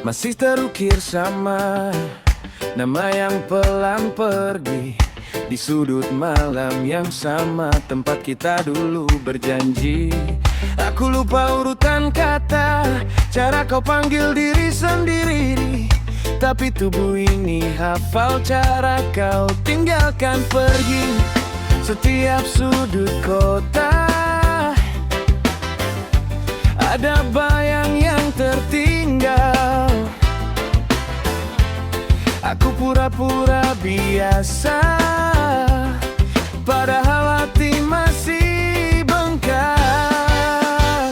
Masih terukir sama nama yang pelan pergi di sudut malam yang sama, tempat kita dulu berjanji. Aku lupa urutan kata, cara kau panggil diri sendiri, tapi tubuh ini hafal cara kau tinggalkan pergi. Setiap sudut kota ada bayang yang tertinggal. Aku pura-pura biasa, padahal hati masih bengkak.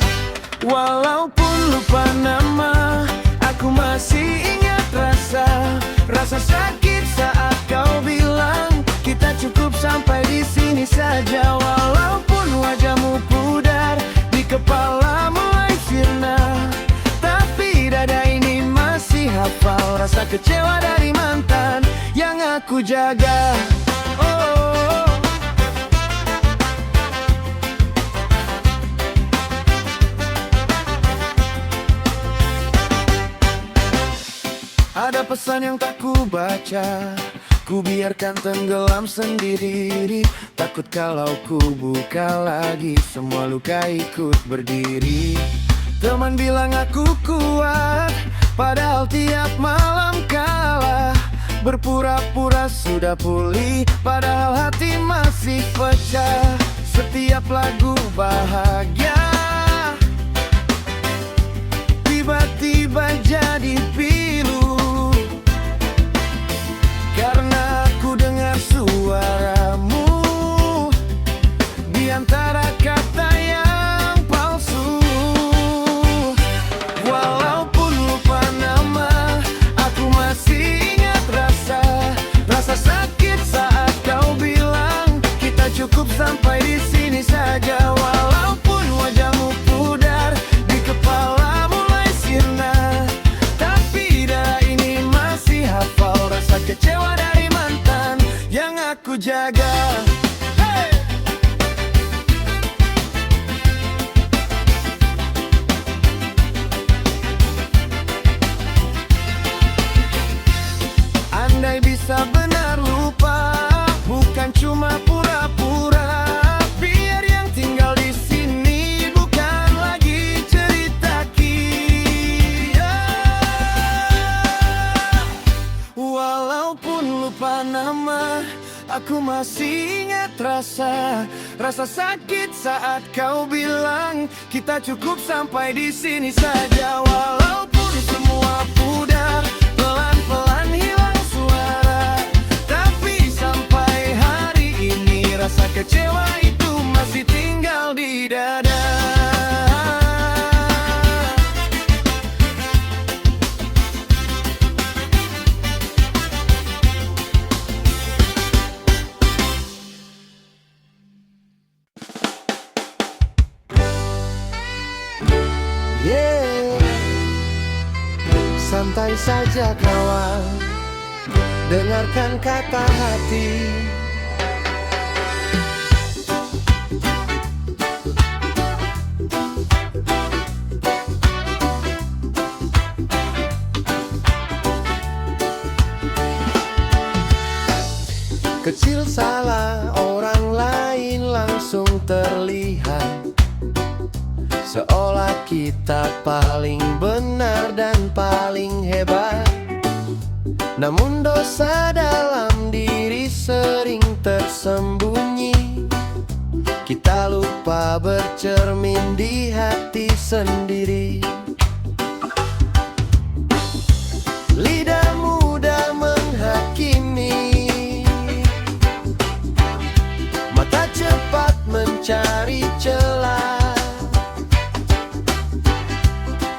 Walaupun lupa nama, aku masih ingat rasa sakit saat kau bilang kita cukup sampai di sini saja. Walaupun wajahmu pudar, di kepala mulai sirna, tapi dada ini masih hafal rasa kecewa dari mantan yang aku jaga. Ada pesan yang tak ku baca, ku biarkan tenggelam sendiri. Takut kalau ku buka lagi, semua luka ikut berdiri. Teman bilang aku kuat, padahal tiap malam kalah. Berpura-pura sudah pulih, padahal hati masih pecah. Setiap lagu bahagia tiba-tiba jadi pilu, karena aku dengar suaramu di antara kata yang palsu. Walaupun lupa nama, aku masih ingat rasa sakit saat kau bilang kita cukup sampai di sini saja. Walaupun wajahmu pudar, di kepala mulai sirna, tapi dah ini masih hafal rasa kecewa dari mantan yang aku jaga. Hey! Andai bisa benar lupa, bukan cuma pura-pura, biar yang tinggal di sini bukan lagi cerita kita. Walaupun lupa nama, aku masih ingat rasa sakit saat kau bilang kita cukup sampai di sini saja. Walaupun semua pudar, pelan-pelan hilang suara, tapi sampai hari ini rasa kecewa itu masih tinggal di dada. Santai saja kawan, dengarkan kata hati. Kecil salah orang lain langsung terlihat, seolah kita paling benar dan paling hebat. Namun dosa dalam diri sering tersembunyi, kita lupa bercermin di hati sendiri. Lidah mudah menghakimi, mata cepat mencari celah,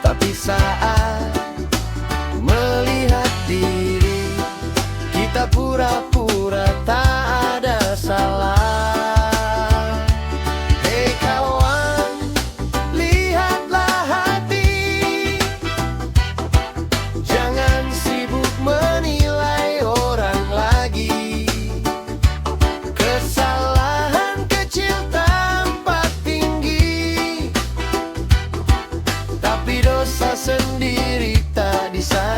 tapi saat melihat diri, kita pura-pura tak ada salah. Hei kawan, lihatlah hati, jangan sibuk menilai orang lagi. Kesalahan kecil tampak tinggi, tapi dosa sendiri tak disayang.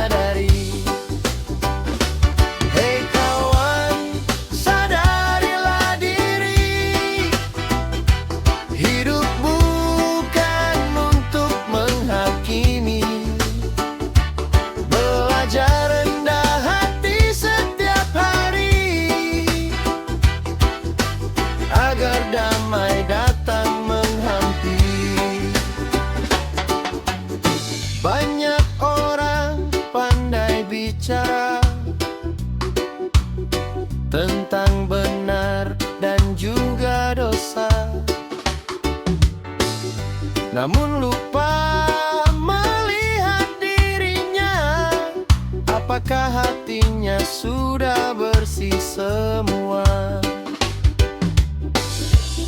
berbicara tentang benar dan juga dosa, namun lupa melihat dirinya. Apakah hatinya sudah bersih semua?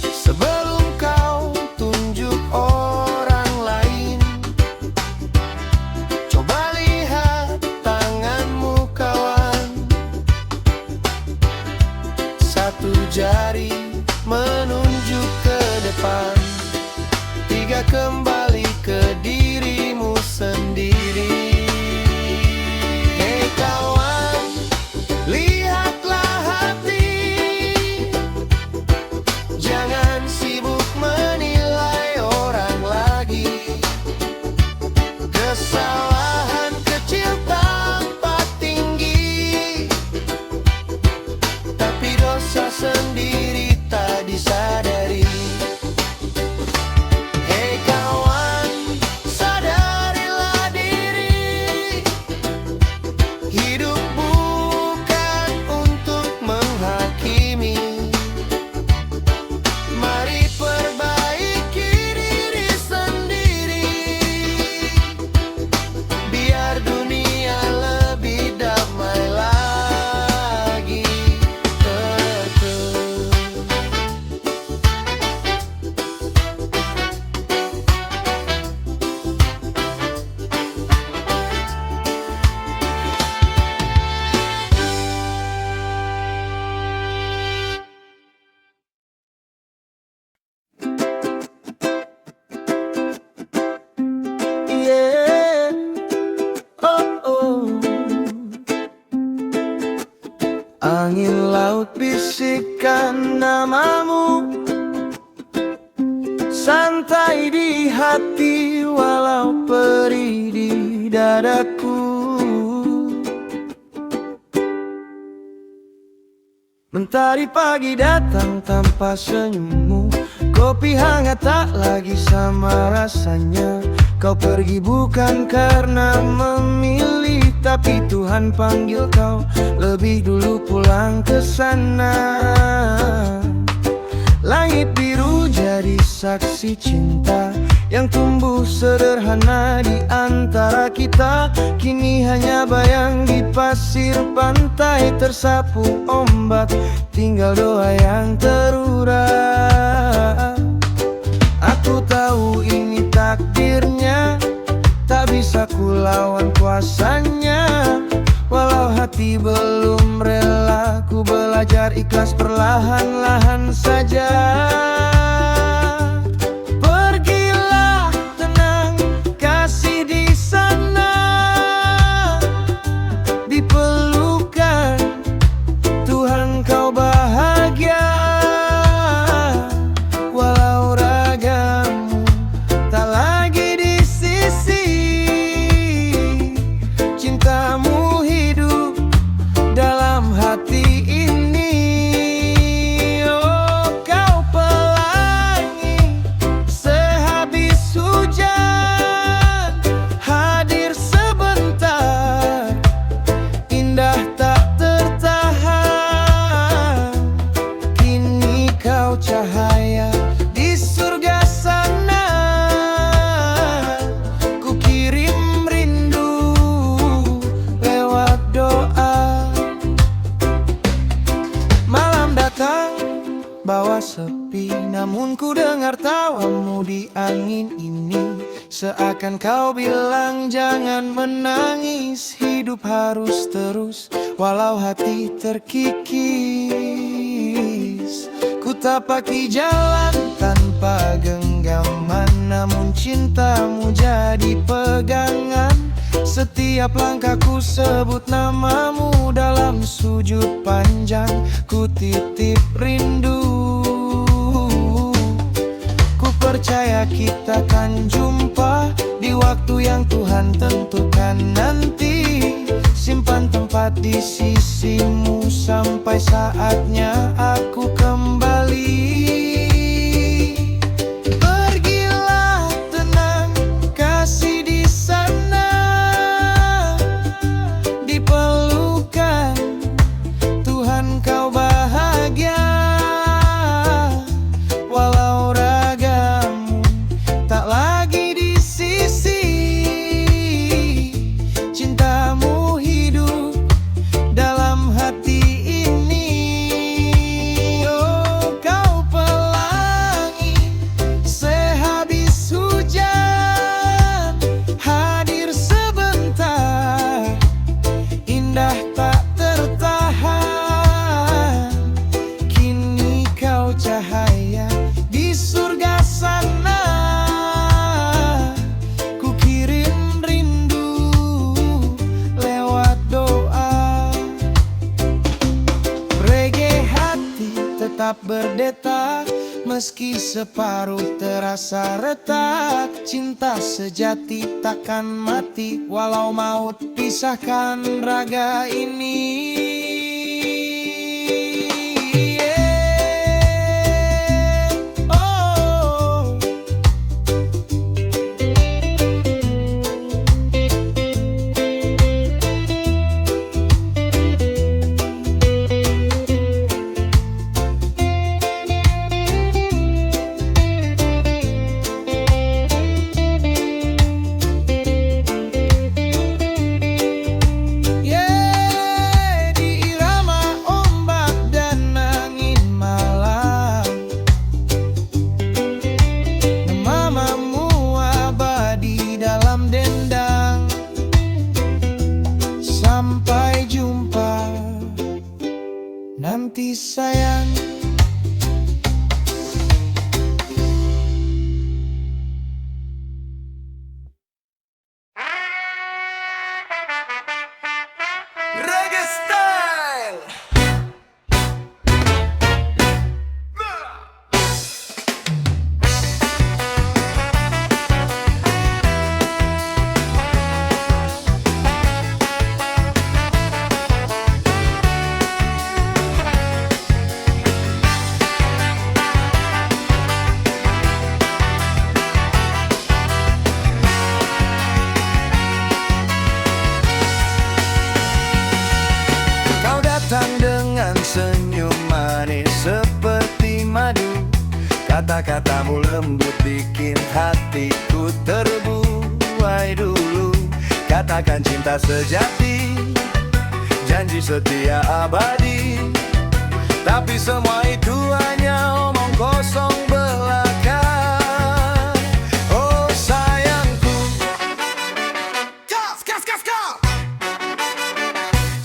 Sebelum kau tunjuk orang lain, coba lihat tanganmu kawan. Satu jari menunjuk ke depan, tiga kembali ke dirimu sendiri. Hei kawan, lihatlah hati, jangan sibuk menilai orang lagi. Kesalahan kecil tampak tinggi, tapi dosa sendiri tak disadari. Hei kawan, sadarilah diri, hidup bukan untuk menghakimi. Mari perbaiki diri sendiri, biar dunia lebih damai lagi. Yeah. Oh, oh. Angin laut bisikan namamu, santai di hati walau perih di dadaku. Mentari pagi datang tanpa senyummu, kopi hangat tak lagi sama rasanya. Kau pergi bukan karena memilih, tapi Tuhan panggil kau lebih dulu pulang ke sana. Langit biru jadi saksi cinta yang tumbuh sederhana di antara kita. Kini hanya bayang di pasir pantai tersapu ombak, tinggal doa yang terurai. Aku tahu ini takdirnya, tak bisa ku lawan kuasanya. Walau hati belum rela, ku belajar ikhlas perlahan-lahan saja. Pergilah tenang, kasih di sana, di pelukan Tuhan kau bahagia. Walau ragamu tak lagi di sisi, cintamu hidup dalam hati ini. Oh, kau pelangi sehabis hujan, hadir sebentar, indah tak tertahan. Kini kau cahaya di surga sana, ku kirim rindu lewat doa. Malam datang bawa sepi, namun ku dengar tawamu di angin ini. Seakan kau bilang jangan menangis, hidup harus terus walau hati terkikis. Ku tapaki jalan tanpa genggaman, namun cintamu jadi pegangan. Setiap langkahku sebut namamu, dalam sujud panjang ku titip rindu. Ku percaya kita kan jumpa di waktu yang Tuhan tentukan nanti. Simpan tempat di sisimu sampai saatnya aku kembali. Pergilah tenang, kasih di sana, di tetap berdetak, meski separuh terasa retak. Cinta sejati takkan mati, walau maut pisahkan raga ini. Sampai jumpa nanti sayang. Reggae Style. Datang dengan senyum manis seperti madu. Kata-katamu lembut bikin hatiku terbuai dulu. Katakan cinta sejati, janji setia abadi. Tapi semua itu hanya omong kosong belaka. Oh sayangku,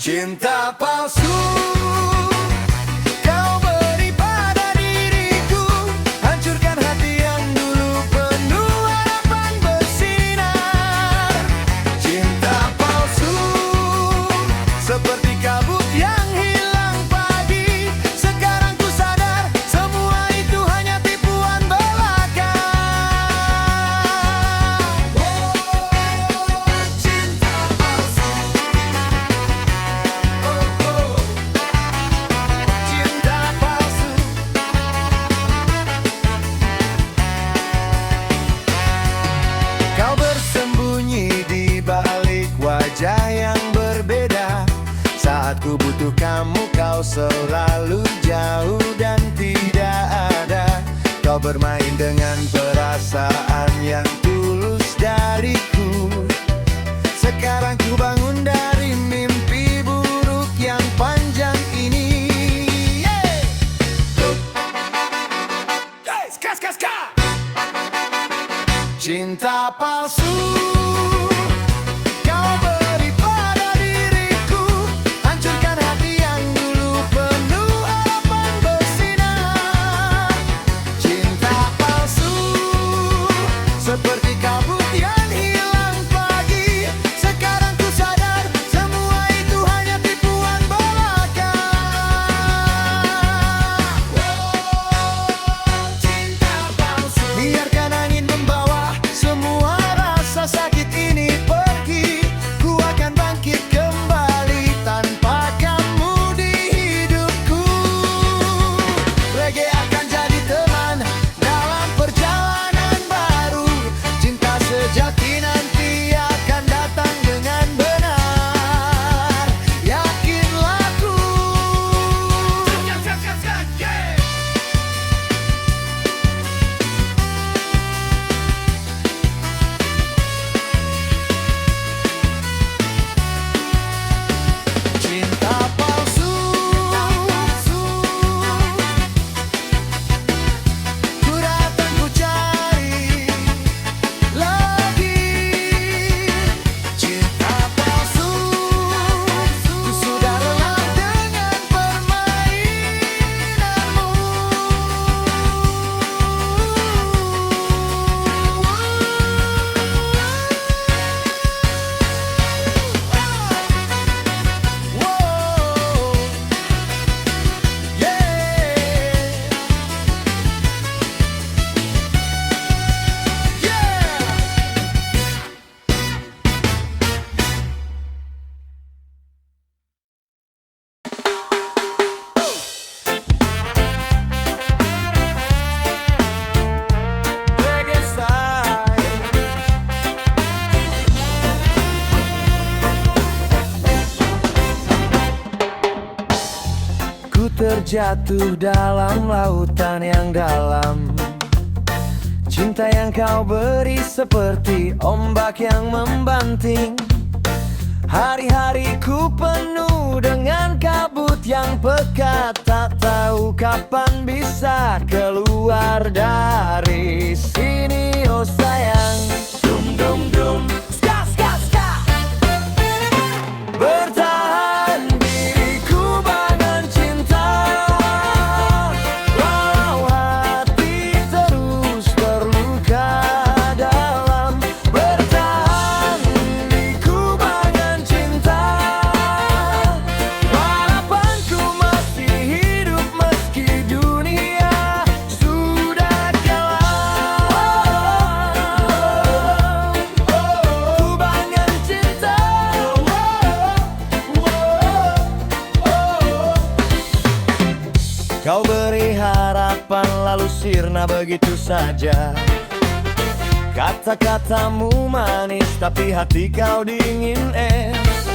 cinta palsu kau beri pada diriku, hancurkan hati yang dulu penuh harapan bersinar. Cinta palsu seperti kabut yang hilang pagi. Sekarang ku sadar semua itu hanya tipuan belaka. Cinta palsu. Kau bersembunyi di balik wajah yang berbeda. Saat ku butuh kamu, kau selalu jauh dan tidak ada. Kau bermain dengan perasaan yang tulus dariku. Sekarang ku bangun dari mimpi buruk yang panjang ini. Cinta palsu kau beri pada diriku, hancurkan hati yang dulu penuh harapan bersinar. Cinta palsu seperti kabut yang hilang pagi. Sekarang ku sadar terjatuh dalam lautan yang dalam. Cinta yang kau beri seperti ombak yang membanting. Hari-hariku penuh dengan kabut yang pekat. Tak tahu kapan bisa keluar dari sini, oh sayang. Dum dum dum, ska ska ska. Bertahan diriku bangun cinta, walau hati terus terluka dalam. Bertahan diriku bangun cinta, harapanku masih hidup meski dunia sudah kalah. Ku bangun cinta. Kau beri harapan lalu sirna begitu saja. Kata-katamu manis tapi hati kau dingin es.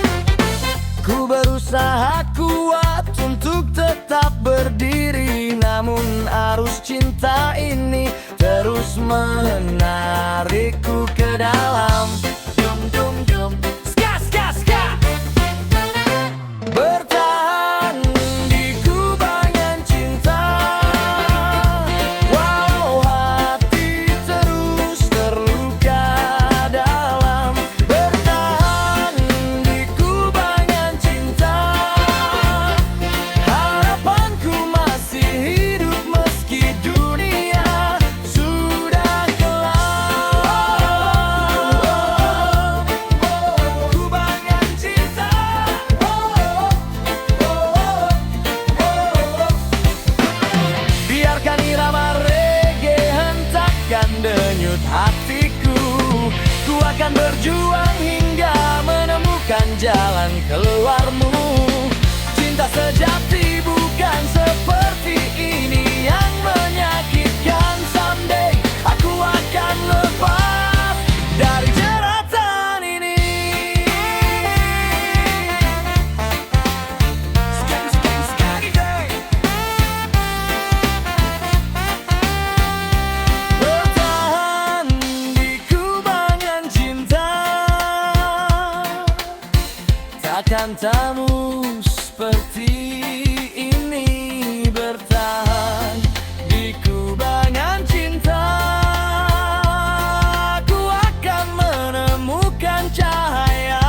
Ku berusaha kuat untuk tetap berdiri, namun arus cinta ini terus menarikku ke dalam. Dum dum dum, ska ska ska. Bertahan di kubangan cinta, walau hati terus terluka dalam. Bertahan di kubangan cinta, harapanku masih hidup meski dunia sudah gelap. Kubangan cinta. Biarkan irama reggae hentakkan denyut hatiku. Ku akan berjuang hingga menemukan jalan keluarmu. Cinta sejati bukan seperti ini yang menyakitkan. Someday aku akan lepas dari jeratan ini. Skeng, skeng, skeng, day. Bertahan di kubangan cinta, takkan tamu seperti ini. Bertahan di kubangan cinta, ku akan menemukan cahaya.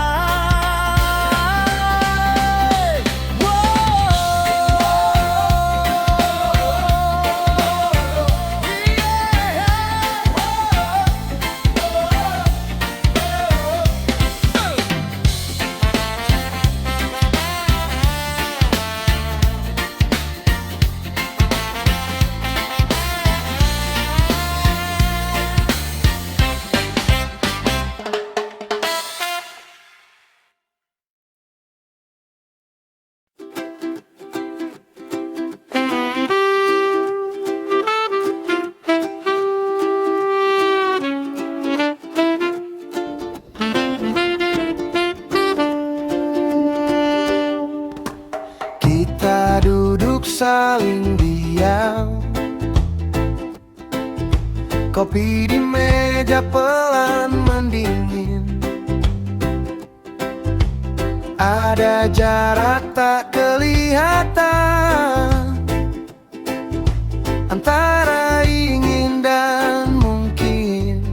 Kita duduk saling diam, kopi di meja pelan mendingin. Ada jarak tak kelihatan antara ingin dan mungkin.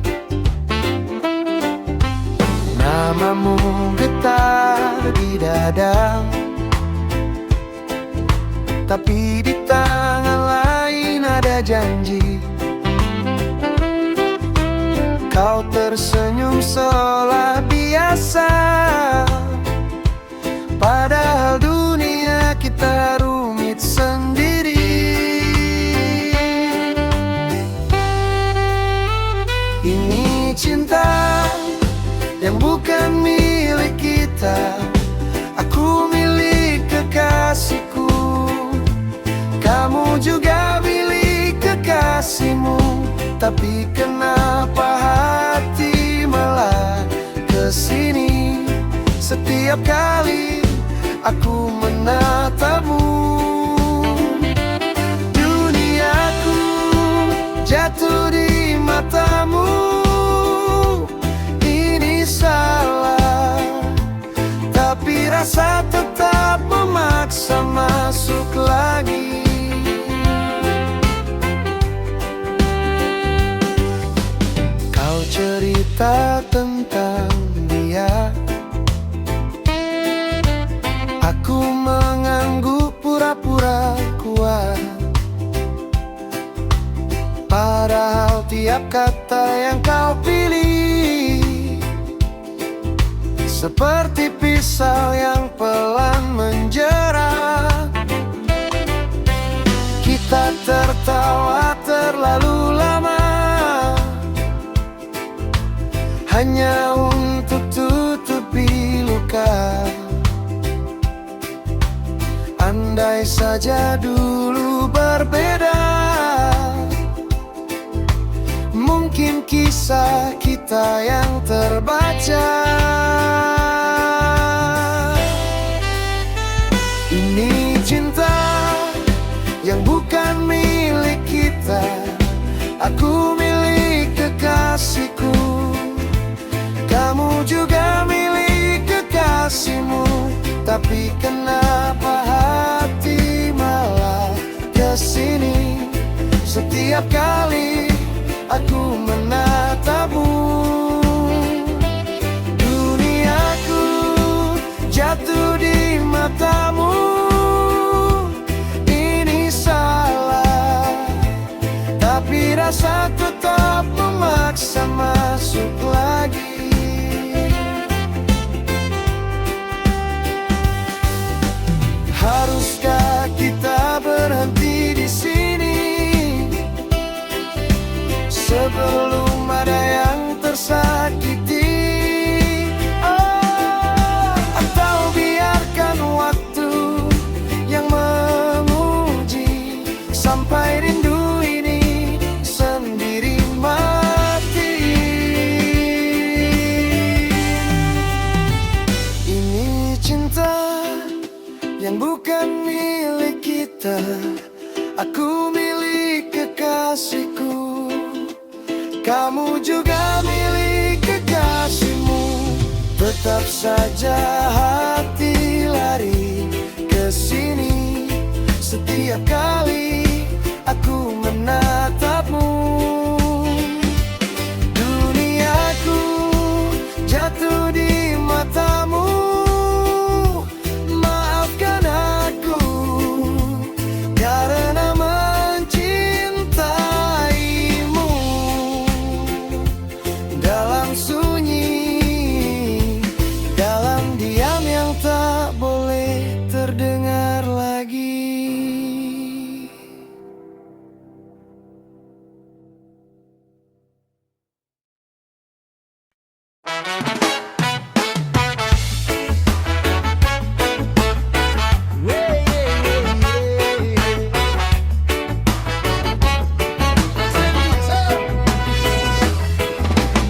Namamu getar di dada, tapi di tangan lain ada janji. Kau tersenyum seolah biasa, padahal dunia kita rumit sendiri. Ini cinta yang bukan milik kita. Aku milik kekasihku, kamu juga milik kekasihmu. Tapi kenapa hati malah kesini setiap kali aku menatapmu? matamu. Ini salah, tapi rasa tetap memaksa masuk lagi. Kau cerita tentang dia, aku mengangguk pura-pura kuat. Padahal tiap kata yang kau pilih seperti pisau yang pelan menjerat. Kita tertawa terlalu lama hanya untuk tutupi luka. Andai saja dulu berbeda, mungkin kisah kita yang terbaca. Ini cinta yang bukan milik kita, aku milik kekasihku, kamu juga milik kekasihmu. Tapi kenapa hati malah kesini setiap kali aku menatapmu? Duniaku jatuh di matamu. Ini salah, tapi rasa tetap memaksa masuk lagi. Haruskah kita berhenti di sini sebelum ada yang tersakiti? Atau biarkan waktu yang menguji sampai rindu ini sendiri mati. Ini cinta yang bukan milik kita, aku milik kekasihku, kamu juga milik kekasihmu. Tetap saja hati lari ke sini setiap kali aku menatapmu. Duniaku jatuh di matamu. Maafkan aku karena mencintaimu dalam sunyi, dalam diam yang tak boleh terdengar lagi.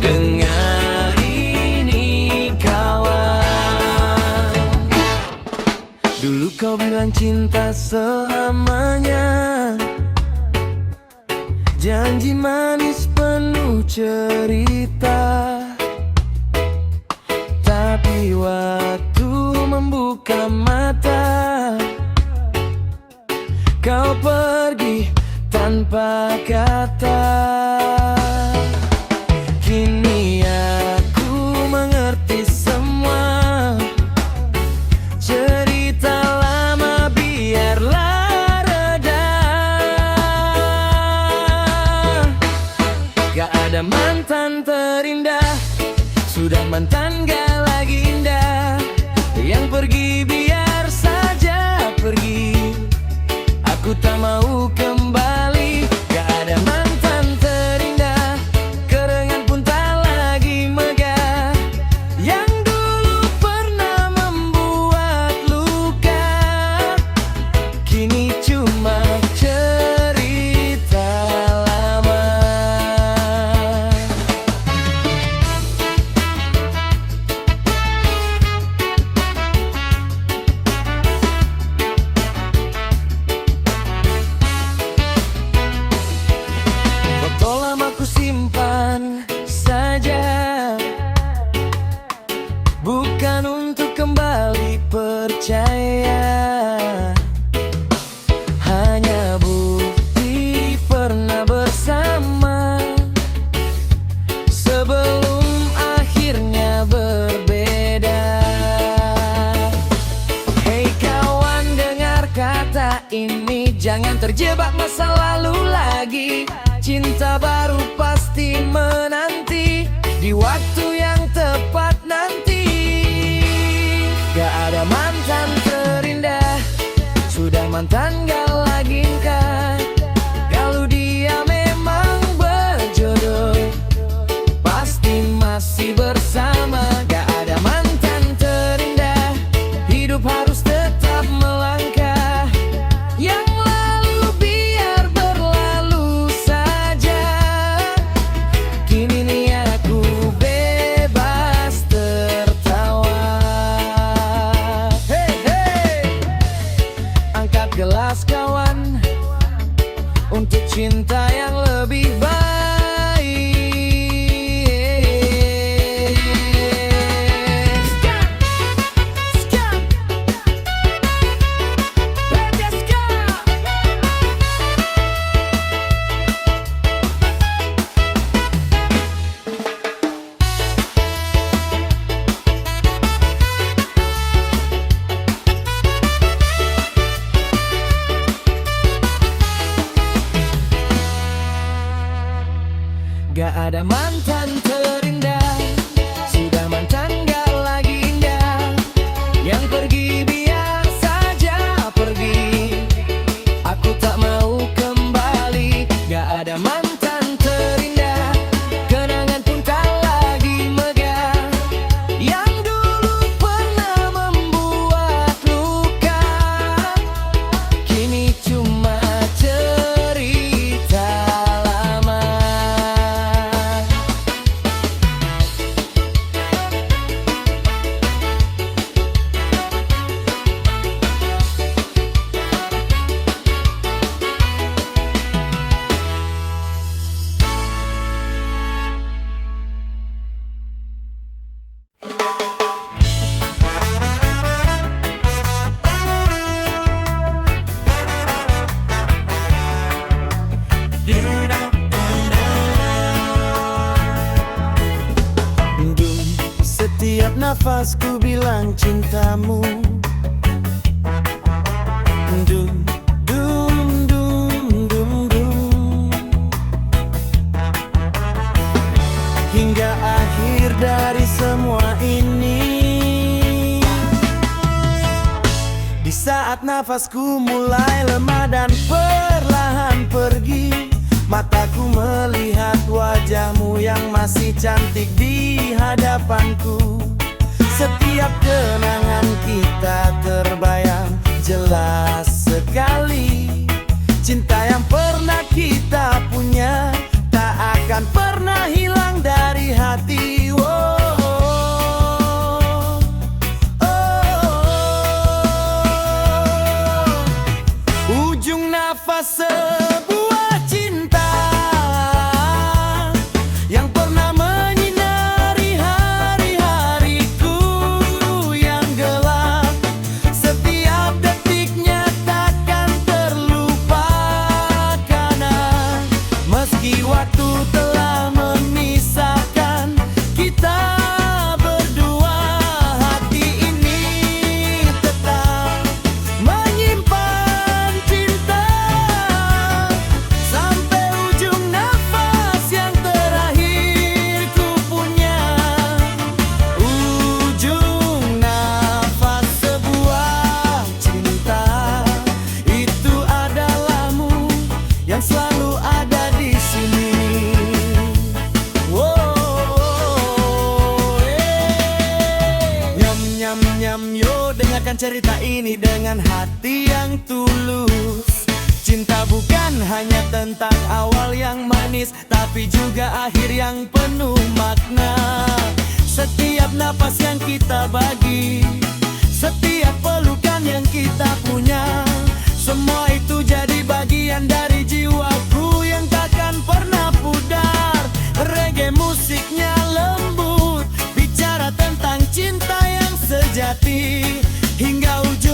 Dengar ini kawan, dulu kau bilang cinta selamanya, janji manis penuh cerita. Tapi waktu membuka mata, kau pergi tanpa kata. Kini aku mengerti semua, cerita lama biarlah reda. Gak ada mantan terindah, sudah mantan gak lagi indah. Yang pergi biar saja pergi, aku tak mau kembali. Gak ada mantan terindah, kerengan pun tak lagi megah. Yang dulu pernah membuat luka, kini cuma cerita lama. percaya, hanya bukti pernah bersama sebelum akhirnya berbeda. Hei kawan, dengar kata ini, jangan terjebak masa lalu lagi. Cinta baru pasti menanti di waktu yang tepat nanti. Gak ada mantan terindah, sudah mantan gak lagi engkau. Kalau dia memang berjodoh, pasti masih bersama. Gak ada mantan terindah, hidup harus tetap melangkah. Yang lalu biar berlalu saja. Kini nih aku bebas tertawa. Hey, hey, angkat gelas kawan untuk cinta yang lebih baik. Gak ada mantan terindah, sudah mantan gak lagi indah. Yang pergi biar saja pergi, aku tak mau kembali. Gak ada mantan terindah, kenangan pun tak lagi megah. Yang dulu pernah membuat luka, kini cuma cerita lama. Setiap nafasku bilang cintamu. Dum, dum, dum, dum, dum. Hingga akhir dari semua ini, di saat nafasku mulai lemah dan perlahan pergi, mataku melihat wajahmu yang masih cantik di hadapanku. Setiap kenangan kita terbayang jelas sekali. Cinta yang pernah kita punya tak akan pernah hilang dari hati. Oh, oh, oh. Ujung nafas sebuah cinta yang pernah menyinari hari-hariku yang gelap. Setiap detiknya takkan terlupakan. Meski waktu telah memisahkan kita berdua, hati ini tetap menyimpan cinta sampai ujung nafas yang terakhir ku punya. Ujung nafas sebuah cinta itu adalahmu yang selalu ada di sini. Wow, nyam nyam nyam yo, dengarkan cerita ini dengan hati yang tulus. Cinta bukan hanya tentang awal yang manis, tapi juga akhir yang penuh makna. Setiap napas yang kita bagi, setiap pelukan yang kita punya, semua itu jadi bagian dari jiwaku yang takkan pernah pudar. Reggae musiknya lembut, bicara tentang cinta yang sejati hingga ujung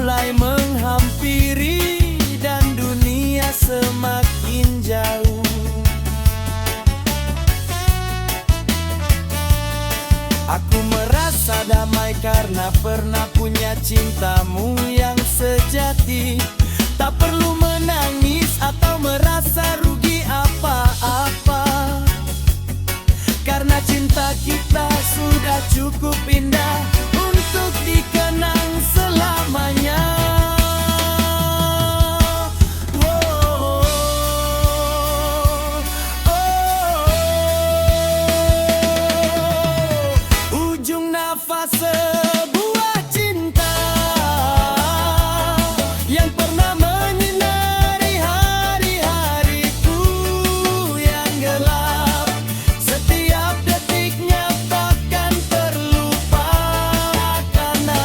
mulai menghampiri dan dunia semakin jauh. Aku merasa damai karena pernah punya cintamu yang sejati. Tak perlu menangis atau merasa rugi apa-apa, karena cinta kita sudah cukup indah untuk dikenang selamanya. Ujung nafas sebuah cinta yang pernah menyinari hari-hariku yang gelap. Setiap detiknya takkan terlupa, karena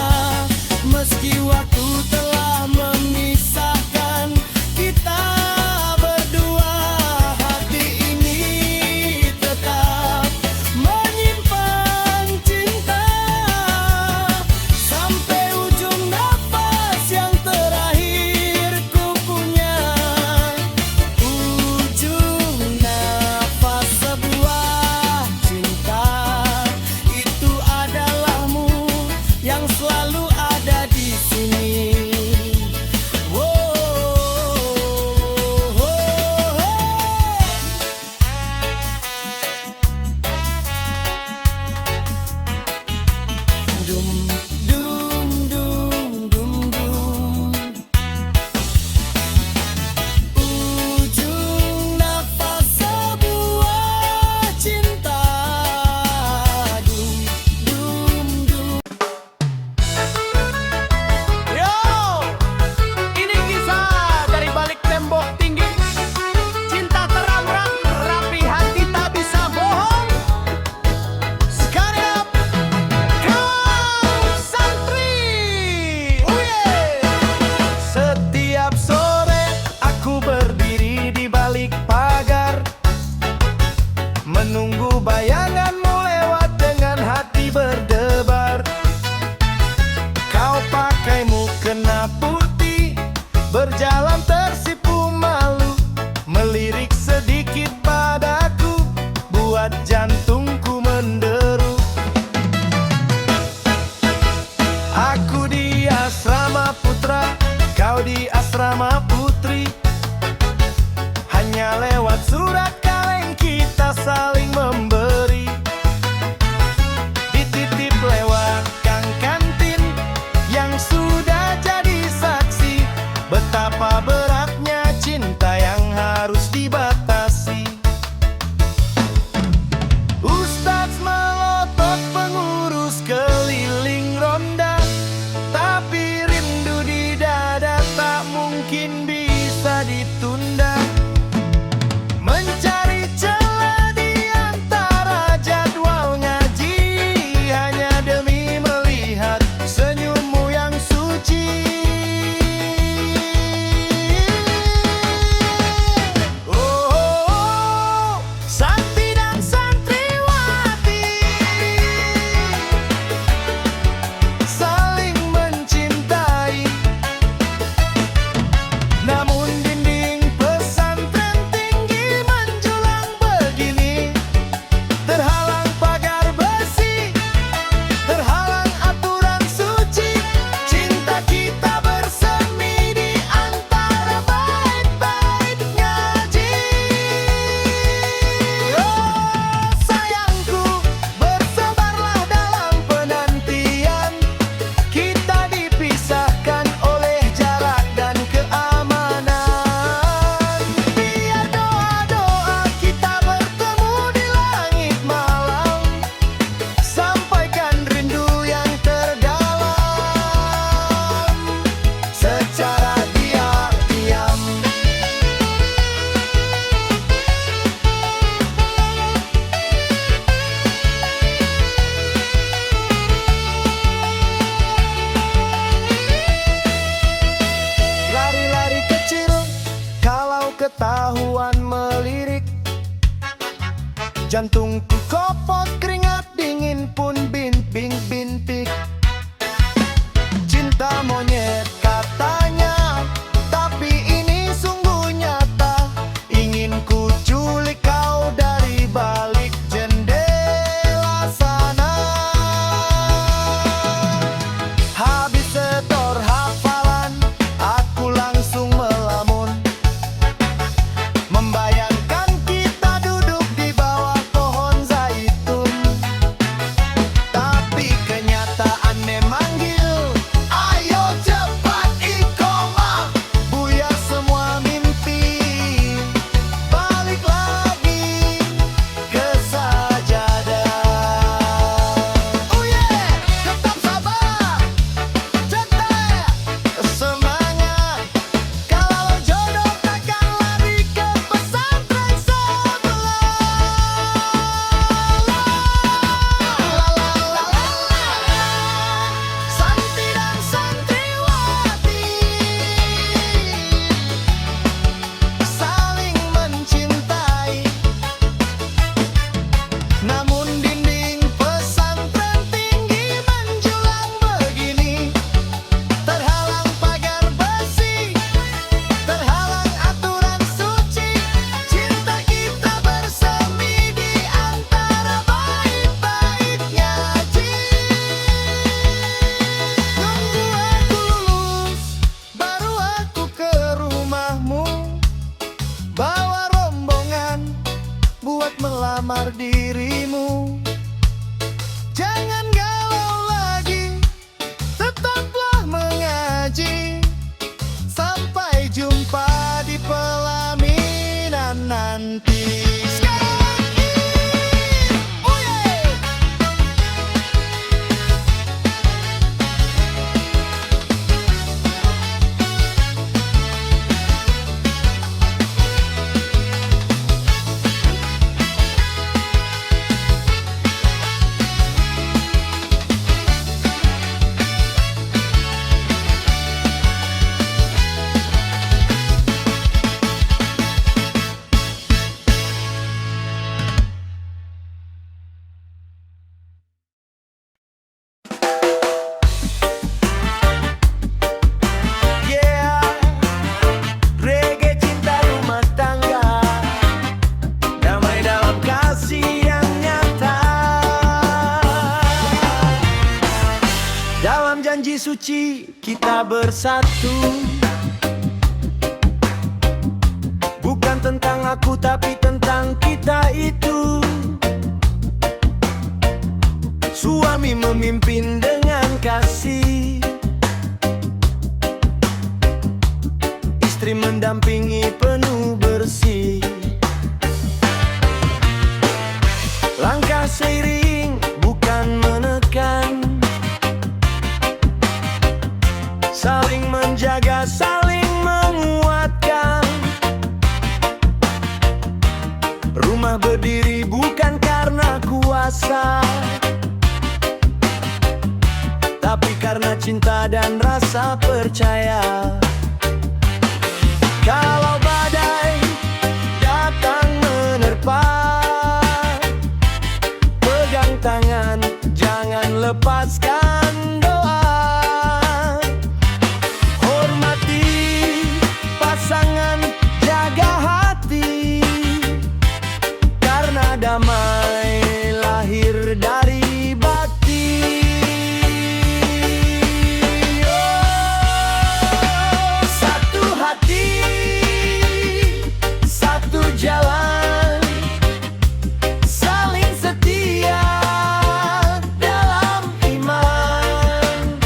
meski waktu telah memisahkan kita berdua, hati ini tetap menyimpan cinta sampai ujung nafas yang terakhir ku punya. Ujung nafas sebuah cinta itu adalahmu yang selalu ada di sini. Dum dum dum dum dum. Ujung nafas sebuah cinta. Dum dum dum. Yo, ini kisah dari balik tembok tinggi. Cinta terang-terang, rapi hati tak bisa bohong. Sekarang kau santri. Setiap sore aku berdiri di balik pagar, menunggu bayanganmu lewat dengan hati berdebar. Kau pakai mukena putih, berjalan tersipu malu, melirik sedikit padaku, buat jantungku menderu. Aku di asrama putra, kau di asrama putri. Hanya lewat surat kaleng kita saling memberi. Dititip lewat kang kantin yang sudah jadi saksi betapa beratnya cinta yang harus dibatasi. Ustadz melotot pengurus keliling ronda, tapi rindu di dada tak mungkin bisa ditunda. Mencari celah di antara jadwal ngaji, hanya demi melihat senyummu yang suci. Oh, Santi dan santriwati saling mencintai, namun dinding pesantren tinggi menjulang begini, terhalang pagar besi, terhalang aturan suci. Cinta kita bersemi di antara bait-bait ngaji. Oh sayangku, bersabarlah dalam penantian. Kita dipisahkan oleh jarak dan keamanan. Biar doa-doa kita bertemu di langit malam, sampaikan rindu yang terdalam secara diam-diam. Lari-lari kecil kalau ketahuan melirik, jantungku kopot, keringat dingin pun bintik-bintik. Cinta monyet buat melamar dirimu. Jangan galau lagi, tetaplah mengaji. Sampai jumpa di pelaminan nanti. Janji suci kita bersatu, bukan tentang aku tapi tentang kita itu. Suami memimpin dengan kasih, istri mendampingi penuh bersih. Langkah seiring bukan menekan, saling menjaga, saling menguatkan. Rumah berdiri bukan karena kuasa, tapi karena cinta dan rasa percaya. Kalau badai datang menerpa, pegang tangan, jangan lepaskan doa. Pasangan, jaga hati, karena damai lahir dari bakti. Oh, satu hati, satu jalan, saling setia dalam iman.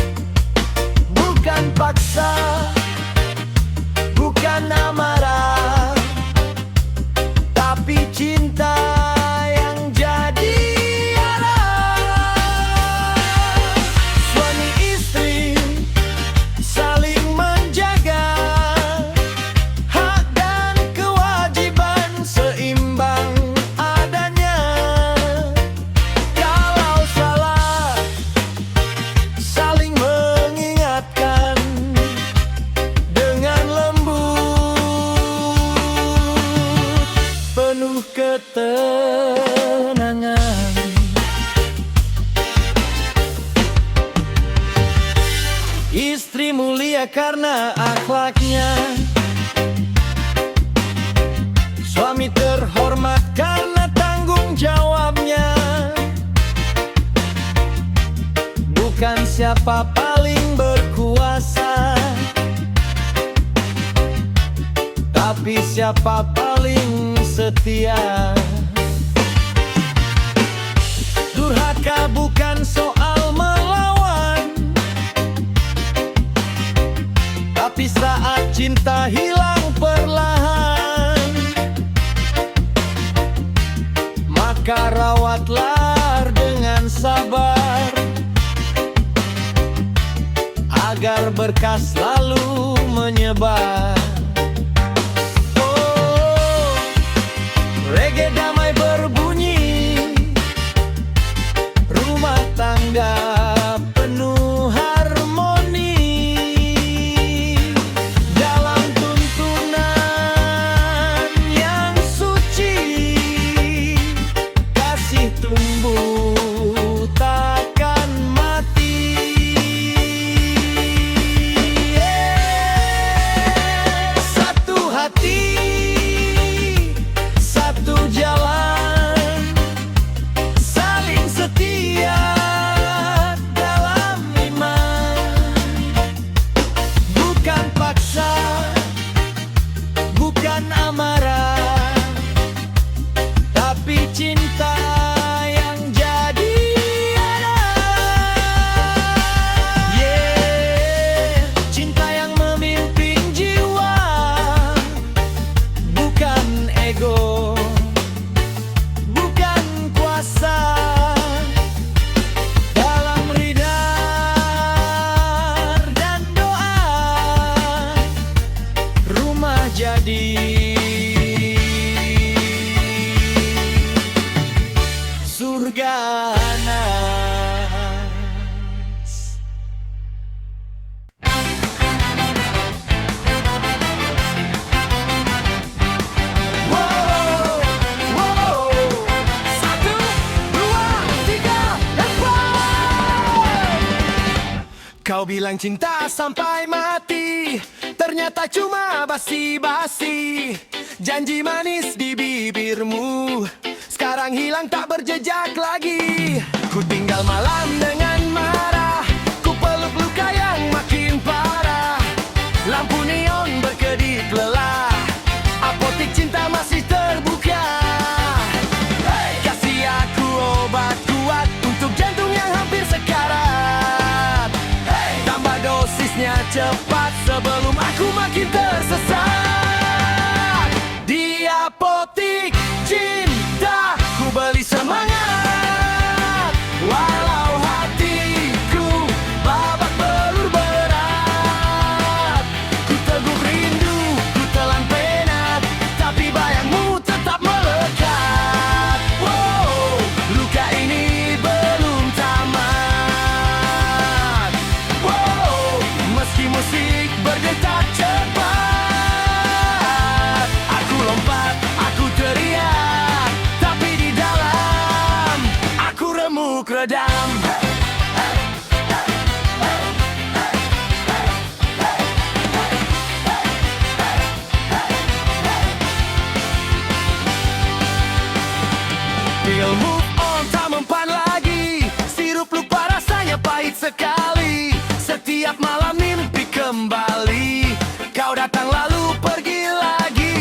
Bukan paksa, bukan amarah, tapi cinta yang jadi arah. Suami istri saling menjaga, hak dan kewajiban seimbang adanya. Kalau salah saling mengingatkan dengan penuh ketenangan. Istri mulia karena akhlaknya, suami terhormat karena tanggung jawabnya. Bukan siapa paling berkuasa, tapi siapa paling setia. Durhaka bukan soal melawan, tapi saat cinta hilang perlahan, maka rawatlah dengan sabar, agar berkah selalu menyebar. Reggae damai berbunyi, rumah tangga penuh harmoni. Dalam tuntunan yang suci, kasih tumbuh takkan mati. Satu hati, satu jalan. Kau bilang cinta sampai mati, ternyata cuma basi-basi. Janji manis di bibirmu sekarang hilang tak berjejak lagi. Ku tinggal malam dengan marah, ku peluk luka yang makin parah. Lampu neon berkedip lelah, apotik cinta masih terbuka. Kasih aku obat kuat untuk jantung yang hampir sekarat. Tambah dosisnya cepat sebelum aku makin tersesat. Di apotik cinta ku beli semangat, walau hatiku babak belur berat. Ku teguh rindu, ku telan penat, tapi bayangmu tetap melekat. Wow, luka ini belum tamat. Wow, meski musik berdetak cepat, aku lompat, aku teriak, tapi di dalam aku remuk redam. Pil move on tak mempan lagi, sirup lupa rasanya pahit sekali. Setiap malam mimpi kembali, kau datang lalu pergi lagi.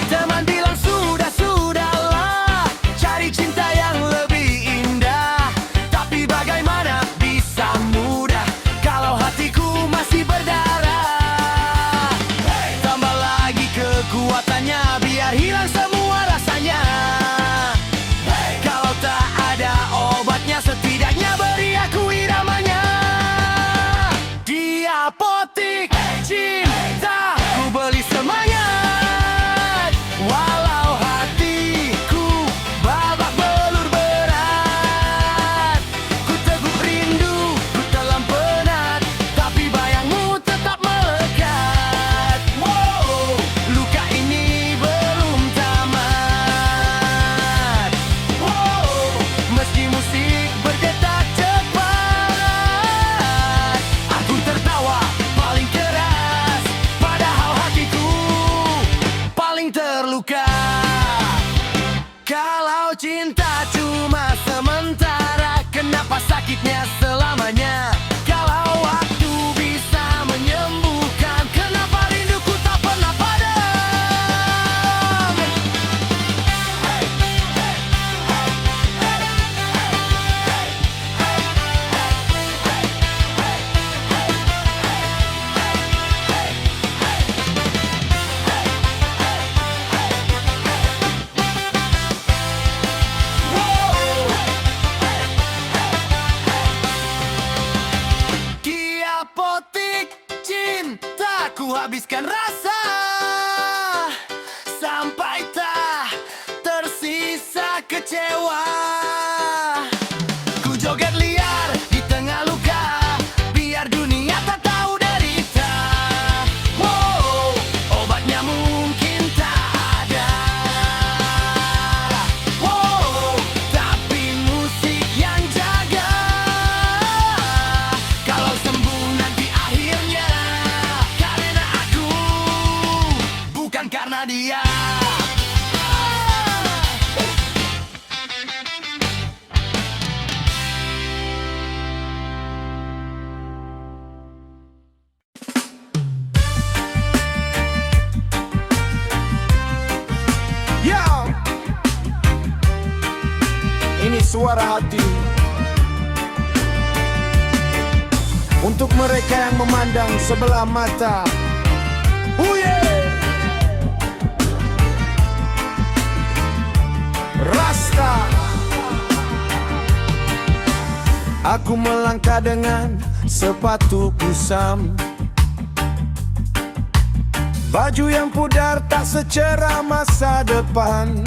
Teman bilang sudahlah, cari cinta yang lebih indah. Tapi bagaimana bisa mudah kalau hatiku masih berdarah. Tambah lagi kekuatannya biar hilang semua rasanya. Kalau tak ada obatnya, setidaknya beri aku iramanya. Di apotik cinta ku beli semangat, walau hatiku babak belur berat. Ku teguh rindu, ku telan penat, tapi bayangmu tetap melekat. Wow, luka ini belum tamat. Wow, meski musik berdetak cepat, aku tertawa paling keras, padahal hatiku paling terluka. Kalau cinta cuma sementara, kenapa sakitnya selamanya? Kalau waktu bisa menyembuhkan, kenapa rinduku tak pernah padam? Di apotik cinta ku habiskan rasa, sampai tak tersisa kecewa. Ku joget liar di tengah luka, biar dunia tak tahu derita. Wow, obatnya mungkin tak ada. Wow, tapi musik yang jaga. Kalau sembuh nanti akhirnya karena aku, bukan karena dia. Yo, ini suara hati untuk mereka yang memandang sebelah mata. Yeah. Rasta. Aku melangkah dengan sepatu kusam, baju yang pudar tak secerah masa depan.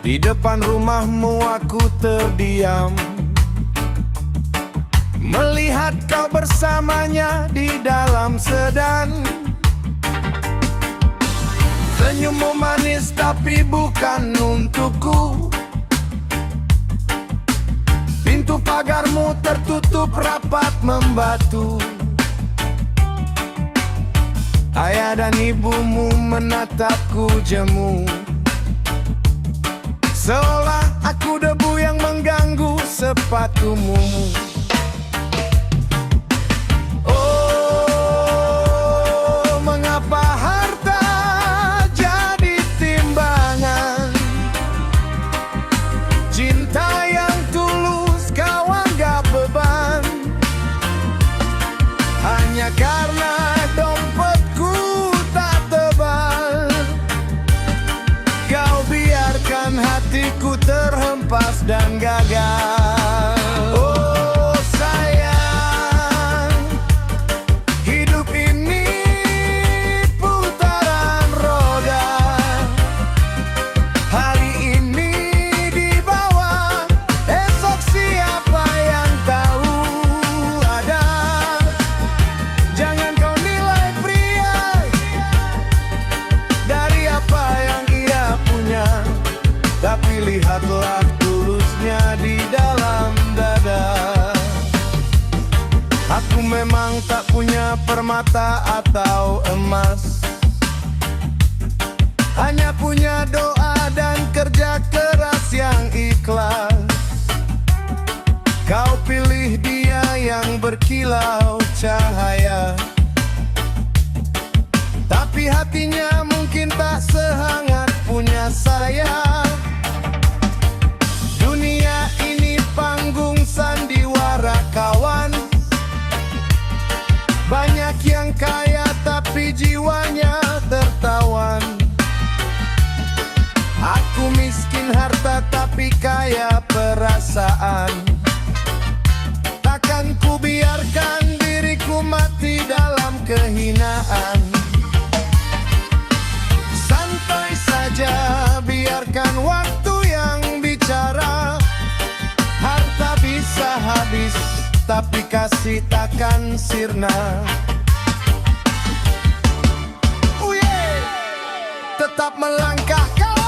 Di depan rumahmu aku terdiam, melihat kau bersamanya di dalam sedan. Senyummu manis tapi bukan untukku. Pintu Pagarmu tertutup rapat membatu. Ayah dan ibumu menatapku jemu, seolah aku debu yang mengganggu sepatumu. Oh, mengapa harta jadi timbangan? Cinta yang tulus kau anggap beban, hanya karena dompetku tak tebal. Kau biarkan hatiku terhempas dan gagal. Oh sayang, hidup ini putaran roda. Hari ini di bawah, esok siapa yang tahu ada. Jangan kau nilai pria dari apa yang ia punya, tapi lihatlah tulusnya di dalam dada. Aku memang tak punya permata atau emas, hanya punya doa dan kerja keras yang ikhlas. Kau pilih dia yang berkilau cahaya, tapi hatinya mungkin tak sehangat punya saya. Dunia ini panggung sandiwara kawan, banyak yang kaya tapi jiwanya tertawan. Aku miskin harta tapi kaya perasaan. Takkan ku biarkan diriku mati dalam kehinaan. Santai saja, biarkan waktu yang bicara. Harta bisa habis, tapi kasih takkan sirna. Tetap melangkah kawan.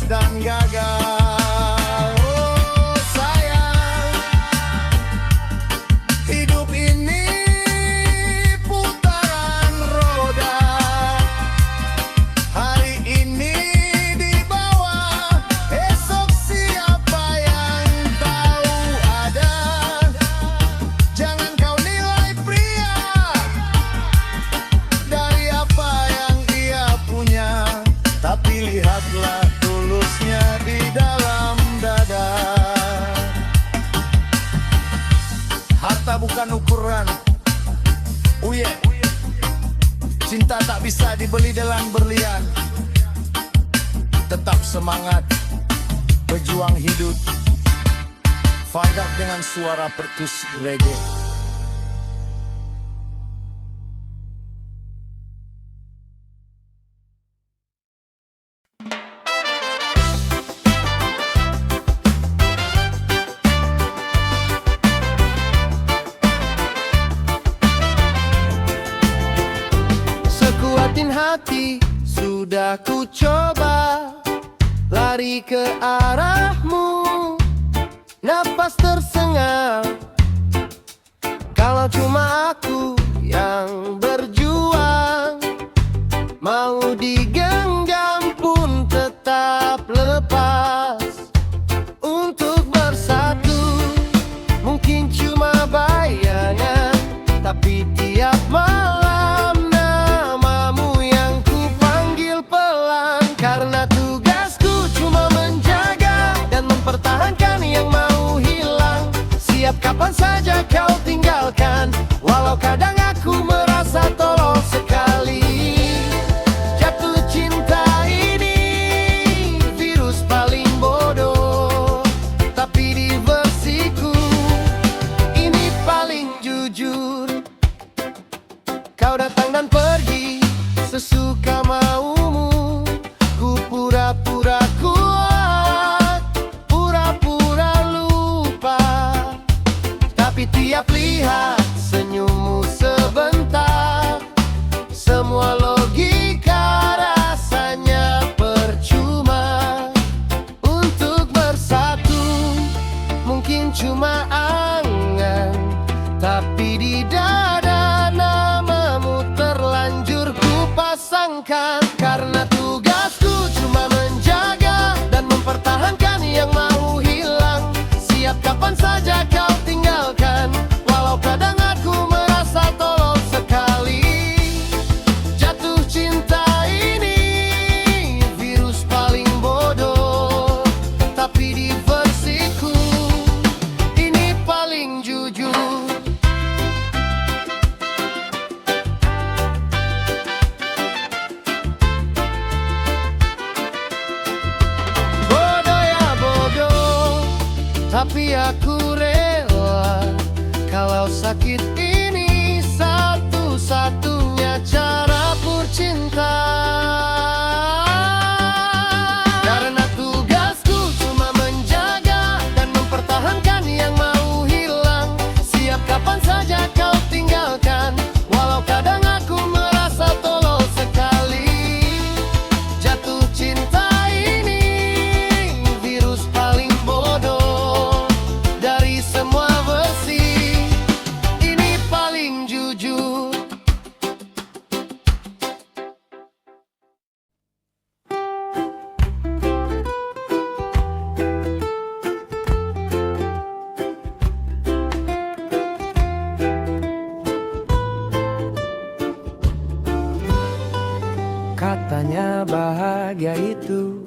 Dan gagal. Oh sayang, hidup ini putaran roda. Hari ini di bawah, esok siapa yang tahu ada. Jangan kau nilai pria dari apa yang ia punya, tapi lihatlah tulusnya di dalam dada. Harta bukan ukuran. Cinta tak bisa dibeli dengan berlian. Tetap semangat, berjuang hidup. Fadab dengan suara perkus reggae. Sekuatin hati sudah ku coba lari ke arahmu, napas tersengal. Kalau cuma aku yang berjuang, mau digenggam pun tetap lepas. Untuk bersatu mungkin cuma bayangan, tapi tiap malam namamu yang ku saja kau tinggalkan, walau kadang aku merasa tolol sekali. Jatuh cinta ini virus paling bodoh, tapi di versiku ini paling jujur. Kau datang dan pergi sesuka maumu, ku pura-pura kuat, pura-pura lupa. Tapi tiap lihat senyummu sebentar, semua logika rasanya percuma. Untuk bersatu mungkin cuma angan, tapi di dada namamu terlanjur ku pasangkan. Karena tugasku cuma menjaga dan mempertahankan yang mau hilang. Siap kapan saja kau tinggalkan, walau kadang aku merasa tolol sekali. Jatuh cinta ini virus paling bodoh, tapi di versiku ini paling jujur. Bodoh ya bodoh, tapi aku rela. Kalau sakit ini satu-satunya cara bercinta. Karena tugasku cuma menjaga dan mempertahankan yang mau hilang. Siap kapan saja kau tinggalkan, walau kadang aku merasa tolol sekali. Jatuh cinta ini virus paling bodoh, dari semua versi ini paling jujur. Katanya bahagia itu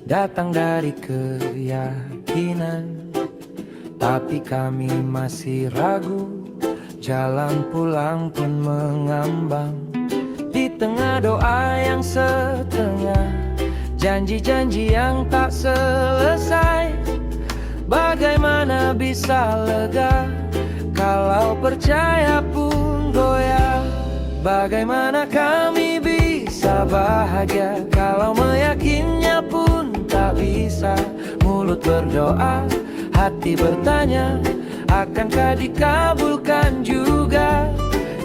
datang dari keyakinan, tapi kami masih ragu. Jalan pulang pun mengambang, di tengah doa yang setengah, janji-janji yang tak selesai. Bagaimana bisa lega kalau percaya pun goyah? Bagaimana kami bisa bahagia kalau meyakinnya pun tak bisa? Mulut berdoa, hati bertanya, akankah dikabulkan juga?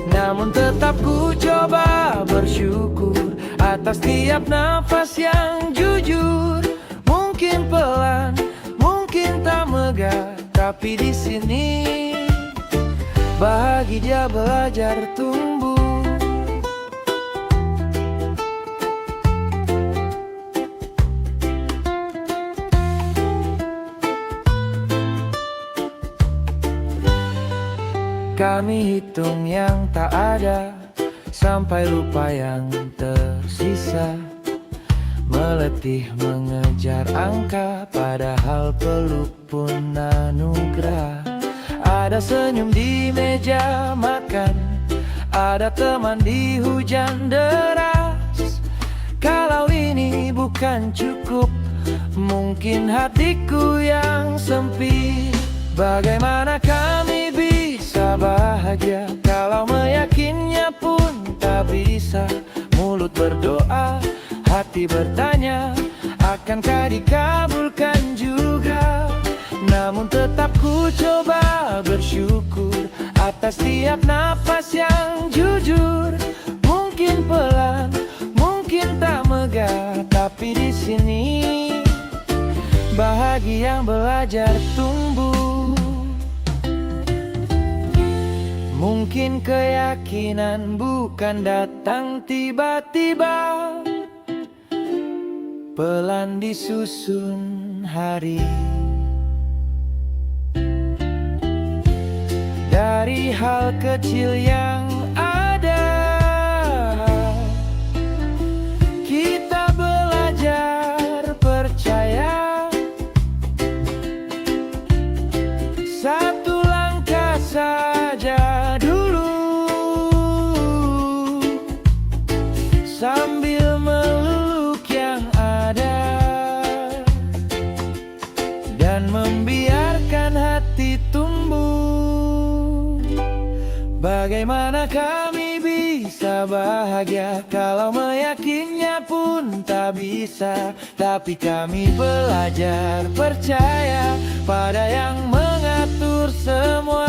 Namun tetap ku coba bersyukur atas tiap nafas yang jujur. Mungkin pelan, mungkin tak megah, tapi di sini bahagia belajar tumbuh. Kami hitung yang tak ada, sampai rupa yang tersisa. Meletih mengejar angka, padahal peluk pun anugerah. Ada senyum di meja makan, ada teman di hujan deras. Kalau ini bukan cukup, mungkin hatiku yang sempit. Bagaimana kami bisa bahagia kalau meyakinnya pun tak bisa? Mulut berdoa, hati bertanya, akankah dikabulkan juga? Namun tetap ku coba bersyukur atas tiap nafas yang jujur. Mungkin pelan, mungkin tak megah, tapi di sini bahagia belajar tumbuh. Mungkin keyakinan bukan datang tiba-tiba, pelan disusun hari. Dari hal kecil yang ada, kita belajar percaya. Satu langkah saja dulu, sambil meluk yang ada dan membiarkan hati tumbuh. Bagaimana kami bisa bahagia kalau meyakinnya pun tak bisa? Tapi kami belajar percaya pada yang mengatur semua.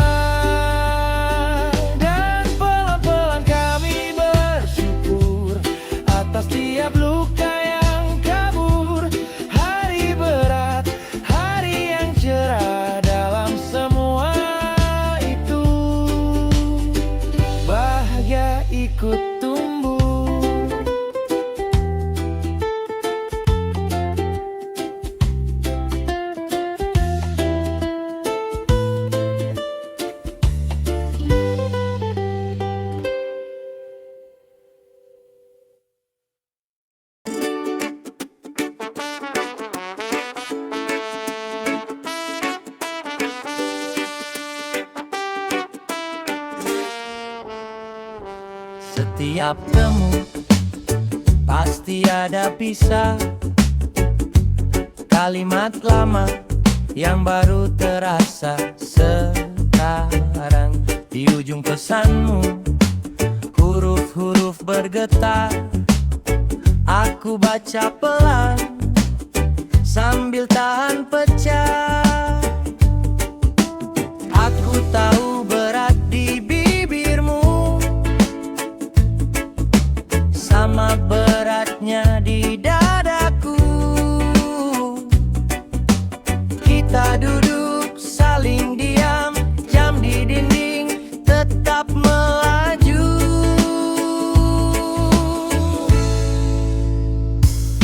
Dan pelan-pelan kami bersyukur atas tiap luka yang kabur. Hari berat, hari yang cerah, dalam semua itu bahagia ikut tumbuh. Setiap temu pasti ada pisah, kalimat lama yang baru terasa sekarang. Di ujung pesanmu huruf-huruf bergetar, aku baca pelan sambil tahan pecah. Aku tahu berat di bibirmu, sama beratnya di dadaku. Kita duduk saling diam, jam di dinding tetap melaju.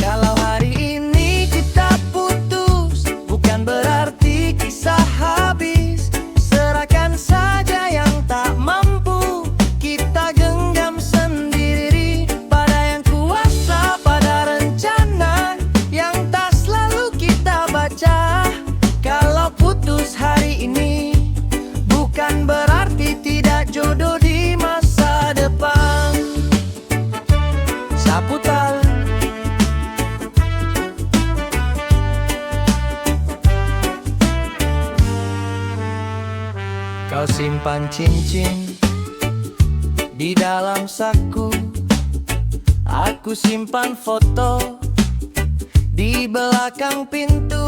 Kalau hari ini kita putus, bukan berarti kisah habis. Serahkan saja yang tak mampu, kita genggam sendiri pada yang kuasa, pada rencana yang tak selalu kita baca. Kalau putus hari ini, bukan berarti tidak jodoh di masa depan. Sapu tangan, kau simpan cincin di dalam saku, aku simpan foto di belakang pintu.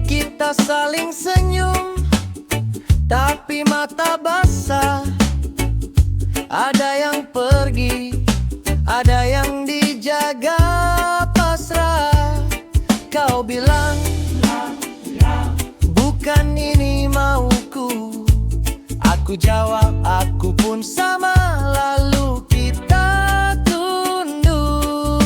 Kita saling senyum, tapi mata basah. Ada yang pergi, ada yang dijaga pasrah. Kau bilang, bukan ini mauku. Aku jawab, aku pun sama. Lalu kita tunduk.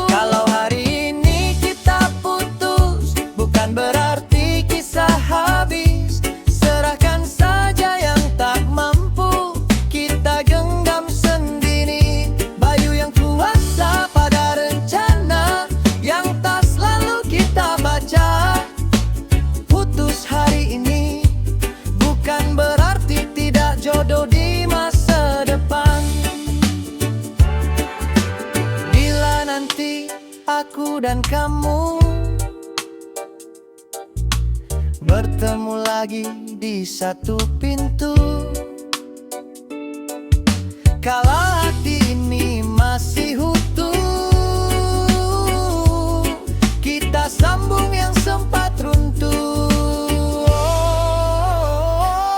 Kalau hari ini kita putus, bukan berarti kisah habis. Serahkan saja yang tak mampu, kita genggam sendiri. Bayu yang kuasa pada rencana yang tak selalu kita baca. Putus hari ini, bukan berarti tidak jodoh di masa depan. Bila nanti aku dan kamu bertemu lagi di satu pintu, kalau hati ini masih utuh, kita sambung yang sempat runtuh.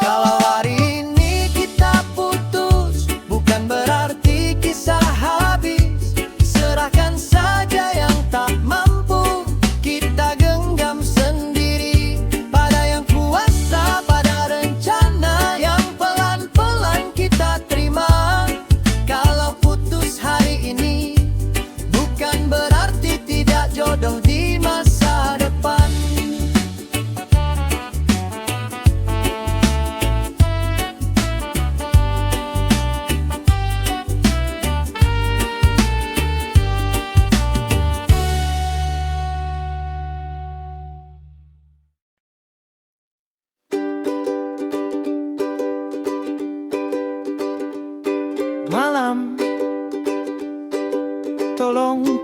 Kalau hari ini kita putus, bukan berarti kisah habis. Serahkan saja yang tak mampu, kita genggam sendiri pada yang kuasa, pada rencana yang pelan-pelan kita terima.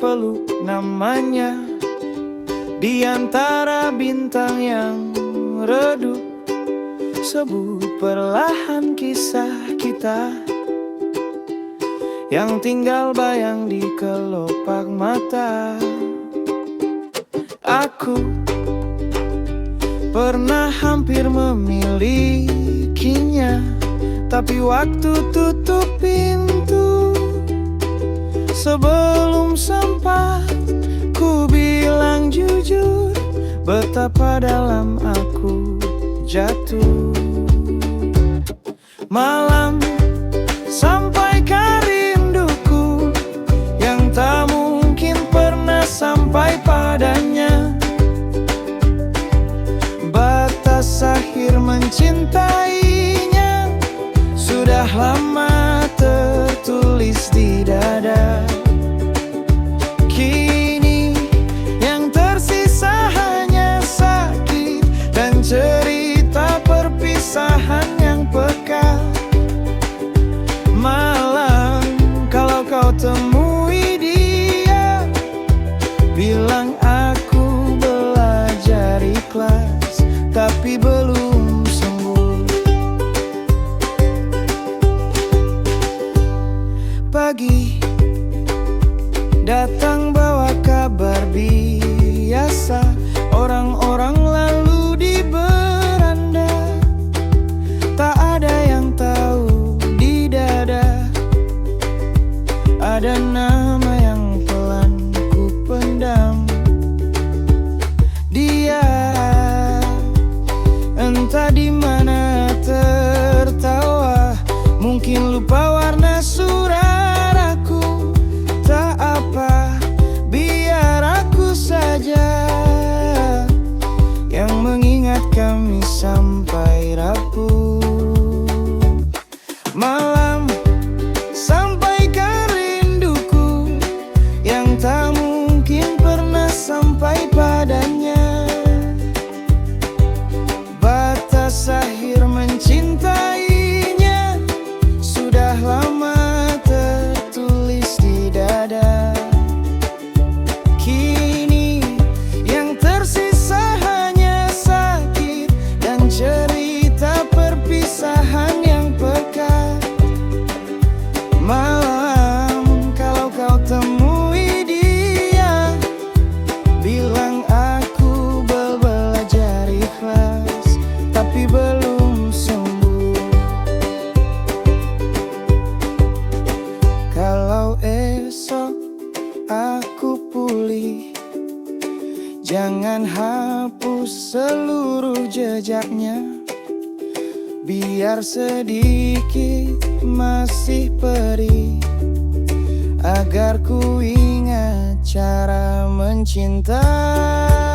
peluk namanya di antara bintang yang redup. Sebut perlahan kisah kita yang tinggal bayang di kelopak mata. Aku pernah hampir memilikinya, tapi waktu tutup pintu. Sebelum sempat ku bilang jujur betapa dalam aku jatuh. Malam sampaikan rinduku yang tak mungkin pernah sampai padanya. Batas akhir mencintainya sudah lama tertulis di dada. Kini yang tersisa hanya sakit dan cerita perpisahan yang peka. Malam kalau kau temui dia, bilang aku belajar ikhlas tapi belum sembuh. Pagi datang bawa kabar biasa, orang-orang lalu di beranda. Tak ada yang tahu di dada ada nama yang pelan ku pendam. Dia entah di mana tertawa, mungkin lupa warna surat aku. Tak apa, biar aku saja yang mengingat kami sampai rapuh. Malam sampaikan rinduku yang tak mungkin pernah sampai padanya. Batas akhir mencintainya sudah lama tertulis di dada. Kini yang tersisa hanya sakit dan cerita perpisahan yang pekat. Malam kalau kau temui dia, bilang aku belajar ikhlas tapi belum sembuh. Kalau esok aku pulih, jangan hapus seluruh jejaknya. Biar sedikit masih perih, agar ku ingat cara mencintai.